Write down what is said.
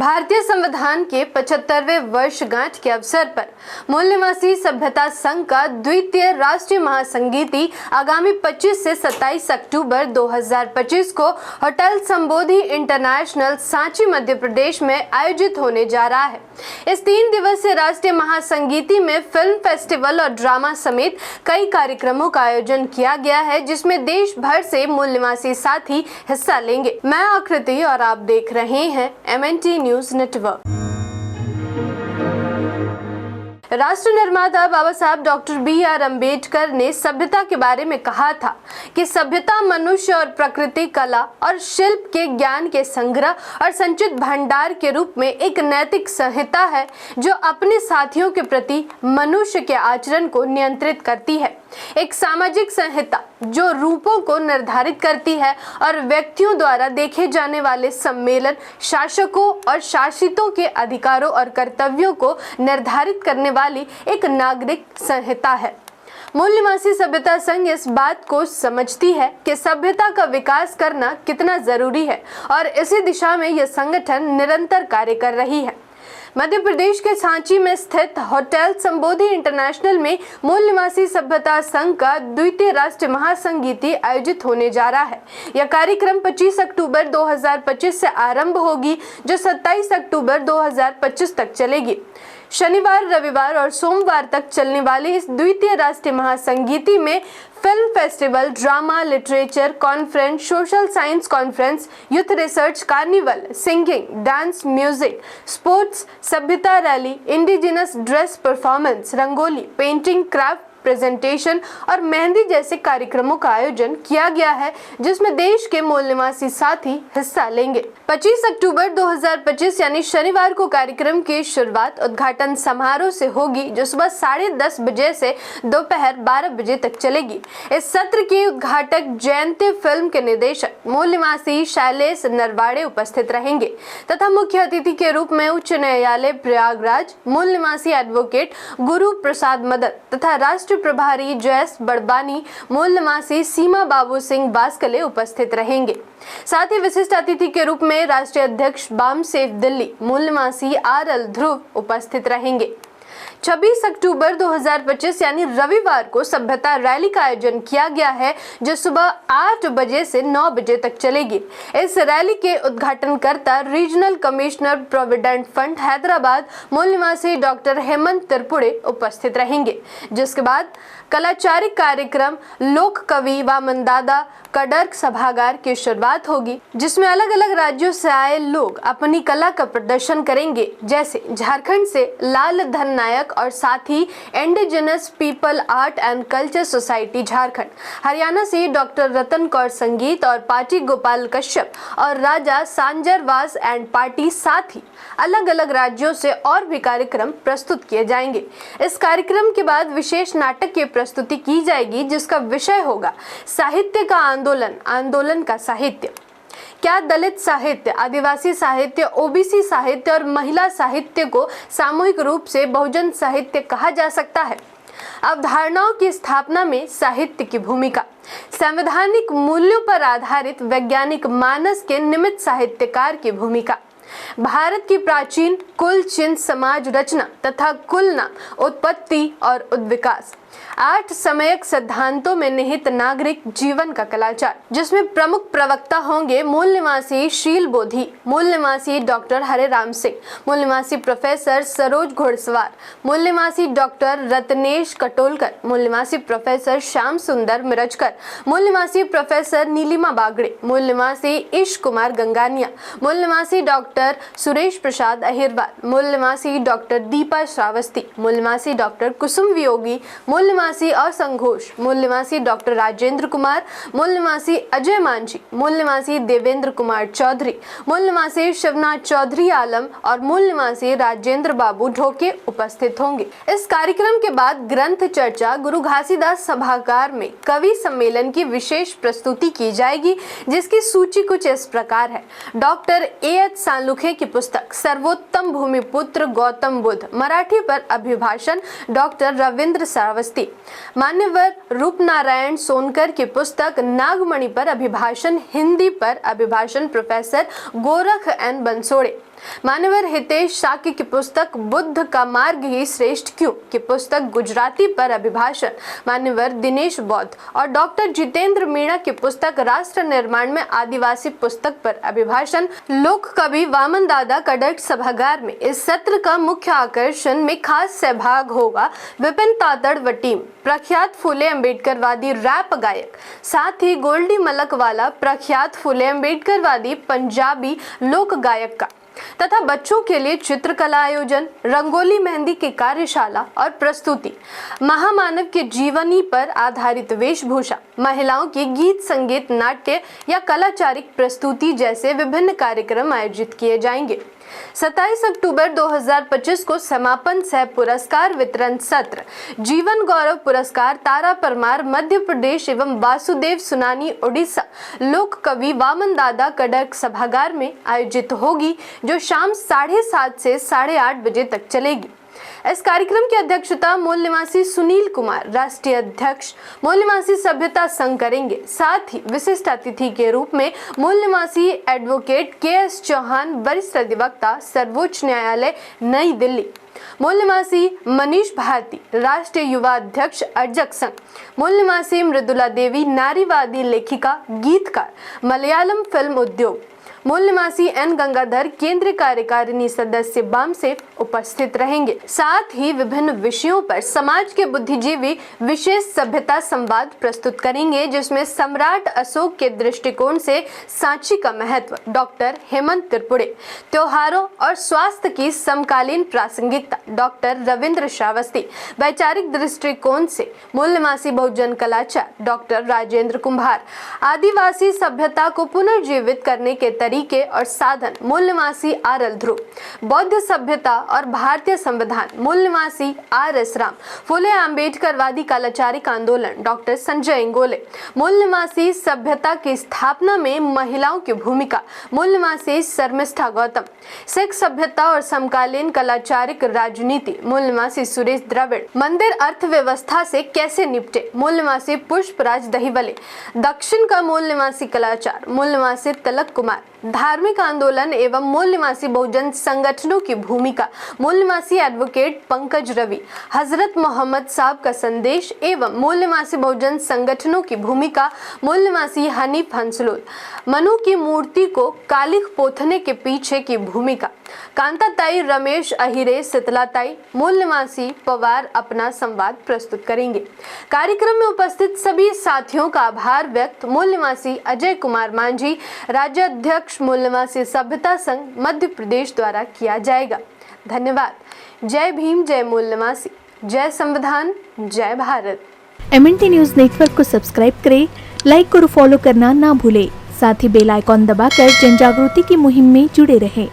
भारतीय संविधान के 75वें वर्षगांठ के अवसर पर मूल निवासी सभ्यता संघ का द्वितीय राष्ट्रीय महासंगीति आगामी 25 से 27 अक्टूबर 2025 को होटल संबोधि इंटरनेशनल सांची मध्य प्रदेश में आयोजित होने जा रहा है। इस 3 दिवसीय राष्ट्रीय महासंगीति में फिल्म फेस्टिवल और ड्रामा समेत कई कार्यक्रमों का आयोजन किया गया है, जिसमें देश भर से मूल निवासी साथी हिस्सा लेंगे। मैं आकृति और आप देख रहे हैं MNT न्यूज नेटवर्क। राष्ट्र निर्माता बाबा साहब डॉक्टर BR अम्बेडकर ने सभ्यता के बारे में कहा था कि सभ्यता मनुष्य और प्रकृति, कला और शिल्प के ज्ञान के संग्रह और संचित भंडार के रूप में एक नैतिक संहिता है जो अपने साथियों के प्रति मनुष्य के आचरण को नियंत्रित करती है। एक सामाजिक संहिता जो रूपों को निर्धारित करती है और व्यक्तियों द्वारा देखे जाने वाले सम्मेलन, शासकों और शासितों के अधिकारों और कर्तव्यों को निर्धारित करने वाली एक नागरिक संहिता है। मूल निवासी सभ्यता संघ इस बात को समझती है कि सभ्यता का विकास करना कितना जरूरी है और इसी दिशा में यह संगठन निरंतर कार्य कर रही है। मध्य प्रदेश के सांची में स्थित होटल संबोधि इंटरनेशनल में मूल निवासी सभ्यता संघ का द्वितीय राष्ट्रीय महासंगीति आयोजित होने जा रहा है। यह कार्यक्रम 25 अक्टूबर 2025 से आरंभ होगी जो 27 अक्टूबर 2025 तक चलेगी। शनिवार, रविवार और सोमवार तक चलने वाली इस द्वितीय राष्ट्रीय महासंगीति में film festival, drama, literature conference, social science conference, youth research carnival, singing, dance, music, sports, सभ्यता rally, indigenous dress performance, rangoli, painting, craft presentation और मेहंदी जैसे कार्यक्रमों का आयोजन किया गया है, जिसमें देश के मूल निवासी साथी हिस्सा लेंगे। 25 अक्टूबर 2025 यानी शनिवार को कार्यक्रम की शुरुआत उद्घाटन समारोह से होगी, जो सुबह 10:30 बजे से दोपहर 12 बजे तक चलेगी। इस सत्र के उद्घाटक जयंती फिल्म के निदेशक मूल निवासी शैलेश नरवाड़े उपस्थित रहेंगे तथा मुख्य अतिथि के रूप में उच्च न्यायालय प्रयागराज मूल निवासी एडवोकेट गुरु प्रसाद मदन तथा राष्ट्रीय प्रभारी जयस बड़बानी मूल निवासी सीमा बाबू सिंह बास्कले उपस्थित रहेंगे। साथ ही विशिष्ट अतिथि के रूप में राष्ट्रीय अध्यक्ष बाम सेफ दिल्ली मूल निवासी RL ध्रुव उपस्थित रहेंगे। 26 अक्टूबर 2025 यानी रविवार को सभ्यता रैली का आयोजन किया गया है, जो सुबह 8 बजे से 9 बजे तक चलेगी। इस रैली के उद्घाटनकर्ता regional commissioner provident fund Hyderabad मूल निवासी डॉक्टर हेमंत त्रिपुरे उपस्थित रहेंगे, जिसके बाद कलाचारिक कार्यक्रम लोक कवि वामन दादा कडर्क सभागार की शुरुआत होगी, जिसमें अलग अलग राज्यों से आए लोग अपनी कला का प्रदर्शन करेंगे, जैसे झारखंड से लाल धन नायक और साथ ही indigenous people art and culture society Jharkhand, Haryana से डॉक्टर रतन कौर संगीत और पार्टी गोपाल कश्यप और राजा सांजरवास एंड पार्टी, साथ ही अलग अलग राज्यों से और भी कार्यक्रम प्रस्तुत किए जाएंगे। इस कार्यक्रम के बाद विशेष नाटक की प्रस्तुति की जाएगी, जिसका विषय होगा साहित्य का आंदोलन, आंदोलन का साहित्य। क्या दलित साहित्य, आदिवासी साहित्य, OBC साहित्य और महिला साहित्य को सामूहिक रूप से बहुजन साहित्य कहा जा सकता है? अवधारणाओं की स्थापना में साहित्य की भूमिका, संवैधानिक मूल्यों पर आधारित वैज्ञानिक मानस के निमित्त साहित्यकार की भूमिका, भारत की प्राचीन कुल चिन्ह समाज रचना तथा कुल नाम, उत्पत्ति और उद्विकास, 8 सम्यक सिद्धांतों में निहित नागरिक जीवन का कलाचार, जिसमें प्रमुख प्रवक्ता होंगे मूल निवासी शील बोधी, मूल निवासी डॉक्टर हरेराम सिंह, मूल निवासी प्रोफेसर सरोज घोड़सवार, मूल निवासी डॉक्टर रत्नेश कटोलकर, मूल निवासी प्रोफेसर श्याम सुंदर मिरजकर, मूल निवासी प्रोफेसर नीलिमा बागड़े, मूल निवासी ईश कुमार गंगानिया, मूल निवासी डॉक्टर सुरेश प्रसाद अहिरवार, मूल निवासी डॉक्टर दीपा श्रावस्ती, मूल निवासी डॉक्टर कुसुम वियोगी, मूल निवासी असंघोष, मूल निवासी डॉक्टर राजेंद्र कुमार, मूल निवासी अजय मांझी, मूल निवासी देवेंद्र कुमार चौधरी, मूल निवासी शिवनाथ चौधरी आलम और मूल निवासी राजेंद्र बाबू ढोके उपस्थित होंगे। इस कार्यक्रम के बाद ग्रंथ चर्चा गुरु घासीदास सभागार में कवि सम्मेलन की विशेष प्रस्तुति की जाएगी, जिसकी सूची कुछ इस प्रकार है। डॉक्टर AH सालुखे की पुस्तक सर्वोत्तम भूमिपुत्र गौतम बुद्ध, मराठी पर अभिभाषण डॉक्टर रविंद्र श्रावस्ती, मान्यवर रूपनारायण सोनकर की पुस्तक नागमणि पर अभिभाषण, हिंदी पर अभिभाषण प्रोफेसर गोरख N बंसोड़े, मान्यवर हितेश साकी की पुस्तक बुद्ध का मार्ग ही श्रेष्ठ क्यों की पुस्तक गुजराती पर अभिभाषण मान्यवर दिनेश बौद्ध और डॉक्टर जितेंद्र मीणा की पुस्तक राष्ट्र निर्माण में आदिवासी पुस्तक पर अभिभाषण लोक कवि वामन दादा कड़क सभागार में। इस सत्र का मुख्य आकर्षण में खास सहभाग होगा विपिन तातड़ व टीम, प्रख्यात फुले अम्बेडकरवादी रैप गायक, साथ ही गोल्डी मलक वाला प्रख्यात फुले अम्बेडकरवादी पंजाबी लोक गायक का, तथा बच्चों के लिए चित्रकला आयोजन, रंगोली मेहंदी की कार्यशाला और प्रस्तुति, महामानव के जीवनी पर आधारित वेशभूषा, महिलाओं की गीत संगीत नाट्य या कलाचारिक प्रस्तुति जैसे विभिन्न कार्यक्रम आयोजित किए जाएंगे। 27 अक्टूबर 2025 को समापन सह पुरस्कार वितरण सत्र जीवन गौरव पुरस्कार तारा परमार मध्य प्रदेश एवं वासुदेव सुनानी उड़ीसा लोक कवि वामन दादा कड़क सभागार में आयोजित होगी, जो शाम 7:30 से 8:30 बजे तक चलेगी। इस कार्यक्रम की अध्यक्षता मूल निवासी सुनील कुमार, राष्ट्रीय अध्यक्ष मूल निवासी सभ्यता संघ करेंगे। साथ ही विशिष्ट अतिथि के रूप में मूल निवासी एडवोकेट KS चौहान, वरिष्ठ अधिवक्ता, सर्वोच्च न्यायालय नई दिल्ली, मूल निवासी मनीष भारती, राष्ट्रीय युवा अध्यक्ष अर्जक संघ, मूल निवासी मृदुला देवी, नारीवादी लेखिका, गीतकार, मलयालम फिल्म उद्योग, मूल निवासी N गंगाधर, केंद्रीय कार्यकारिणी सदस्य बाम से उपस्थित रहेंगे। साथ ही विभिन्न विषयों पर समाज के बुद्धिजीवी विशेष सभ्यता संवाद प्रस्तुत करेंगे, जिसमें सम्राट अशोक के दृष्टिकोण से सांची का महत्व, डॉक्टर हेमंत त्रिपुरे, त्योहारों और स्वास्थ्य की समकालीन प्रासंगिकता, डॉक्टर रविंद्र श्रावस्ती, वैचारिक दृष्टिकोण से मूल निवासी बहुजन कलाचार, डॉक्टर राजेंद्र कुम्भार, आदिवासी सभ्यता को पुनर्जीवित करने के तरीके और साधन, मूल निवासी RL ध्रुव, बौद्ध सभ्यता और भारतीय संविधान, मूल निवासी RS राम, फुले अम्बेडकरवादी कलाचारिक आंदोलन, डॉक्टर संजय इंगोले, मूल निवासी सभ्यता की स्थापना में महिलाओं की भूमिका, मूल निवासी शर्मिष्ठा गौतम, सिख सभ्यता और समकालीन कलाचारिक राजनीति, मूल निवासी सुरेश द्रविड़, मंदिर अर्थव्यवस्था से कैसे निपटे, मूल निवासी पुष्पराज दहीवले, दक्षिण का मूल निवासी कलाचार, मूल निवासी तिलक कुमार, धार्मिक आंदोलन एवं मूल निवासी बहुजन संगठनों की भूमिका, मूल निवासी एडवोकेट पंकज रवि, हजरत मोहम्मद साहब का संदेश एवं मूल निवासी बहुजन संगठनों की भूमिका, मूल निवासी हनीफ हंसलोल, मनु की मूर्ति को कालिख पोथने के पीछे की भूमिका, कांताताई रमेश अहिरे शीतलाताई, मूल निवासी पवार अपना संवाद प्रस्तुत करेंगे। कार्यक्रम में उपस्थित सभी साथियों का आभार व्यक्त मूल निवासी अजय कुमार मांझी, राज्याध्यक्ष मूल निवासी सभ्यता संघ मध्य प्रदेश द्वारा किया जाएगा। धन्यवाद। जय भीम, जय मूल निवासी, जय संविधान, जय भारत। MNT न्यूज नेटवर्क को सब्सक्राइब करें, लाइक और फॉलो करना ना भूलें। साथ ही बेल आइकॉन दबाकर जन जागृति की मुहिम में जुड़े रहें।